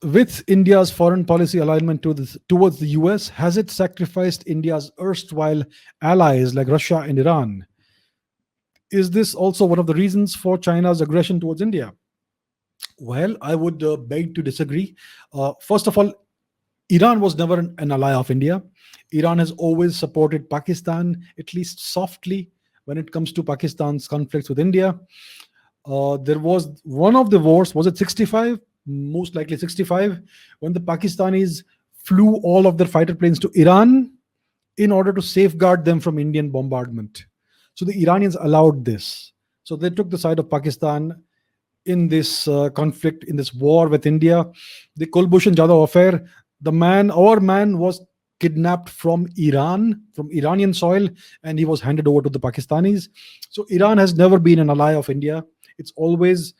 With India's foreign policy alignment towards the US, has it sacrificed India's erstwhile allies like Russia and Iran? Is this also one of the reasons for China's aggression towards India? Well, I would beg to disagree. First of all, Iran was never an ally of India. Iran has always supported Pakistan, at least softly, when it comes to Pakistan's conflicts with India. There was one of the wars, was it 65? Most likely 65, when the Pakistanis flew all of their fighter planes to Iran in order to safeguard them from Indian bombardment. So the Iranians allowed this. So they took the side of Pakistan in this conflict, in this war with India. The Kulbhushan Jadhav affair, our man was kidnapped from Iran, from Iranian soil, and he was handed over to the Pakistanis. So Iran has never been an ally of India. It's always,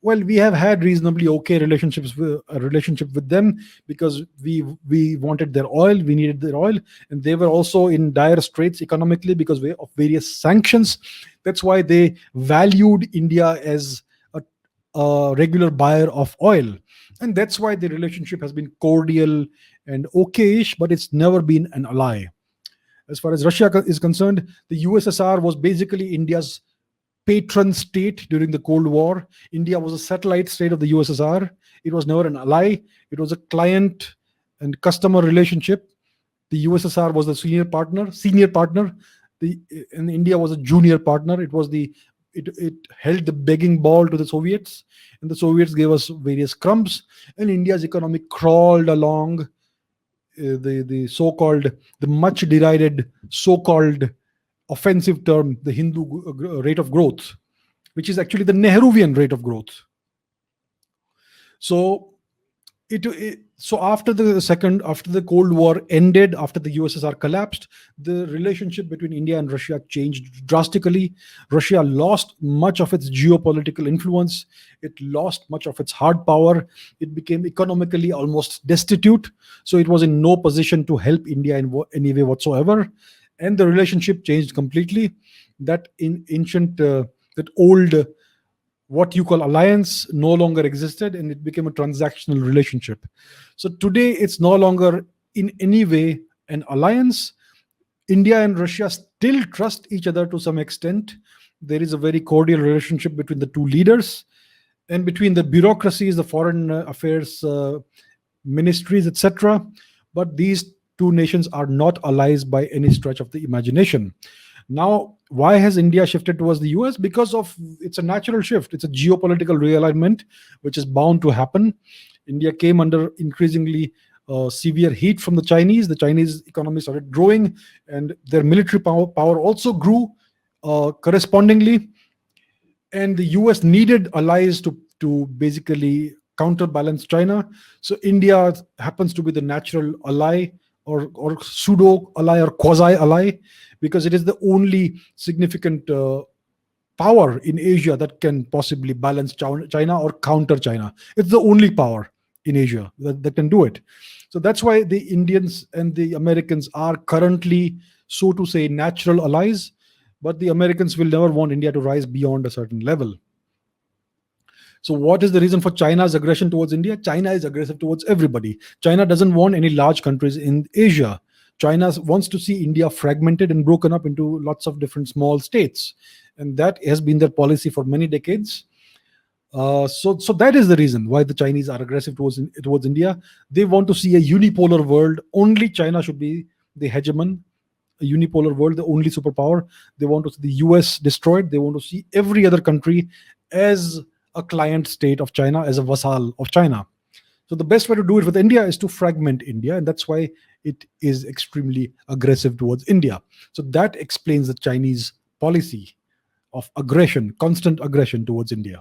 well, we have had reasonably okay relationships with a relationship with them, because we wanted their oil, we needed their oil, and they were also in dire straits economically because of various sanctions. That's why they valued India as a regular buyer of oil, and that's why the relationship has been cordial and okayish, but it's never been an ally. As far as Russia is concerned, the USSR was basically India's patron state during the Cold War. India was a satellite state of the USSR. It was never an ally. It was a client and customer relationship. The USSR was the senior partner. And India was a junior partner. It held the begging ball to the Soviets, and the Soviets gave us various crumbs, and India's economy crawled along the much derided so-called offensive term, the Hindu rate of growth, which is actually the Nehruvian rate of growth. So after the Cold War ended, after the USSR collapsed, the relationship between India and Russia changed drastically. Russia lost much of its geopolitical influence. It lost much of its hard power. It became economically almost destitute. So it was in no position to help India in any way whatsoever. And the relationship changed completely. That old, what you call alliance, no longer existed, and it became a transactional relationship. So today it's no longer in any way an alliance. India and Russia still trust each other to some extent. There is a very cordial relationship between the two leaders and between the bureaucracies, the foreign affairs ministries, etc. But these two nations are not allies by any stretch of the imagination. Now, why has India shifted towards the US? Because it's a natural shift. It's a geopolitical realignment, which is bound to happen. India came under increasingly severe heat from the Chinese. The Chinese economy started growing, and their military power also grew correspondingly. And the US needed allies to basically counterbalance China. So India happens to be the natural ally, or pseudo ally, or quasi ally, because it is the only significant power in Asia that can possibly balance China or counter China. It's the only power in Asia that can do it. So that's why the Indians and the Americans are currently, so to say, natural allies, but the Americans will never want India to rise beyond a certain level. So what is the reason for China's aggression towards India? China is aggressive towards everybody. China doesn't want any large countries in Asia. China wants to see India fragmented and broken up into lots of different small states. And that has been their policy for many decades. So that is the reason why the Chinese are aggressive towards India. They want to see a unipolar world. Only China should be the hegemon, a unipolar world, the only superpower. They want to see the US destroyed. They want to see every other country as a client state of China, as a vassal of China. So the best way to do it with India is to fragment India, and that's why it is extremely aggressive towards India. So that explains the Chinese policy of aggression, constant aggression towards India.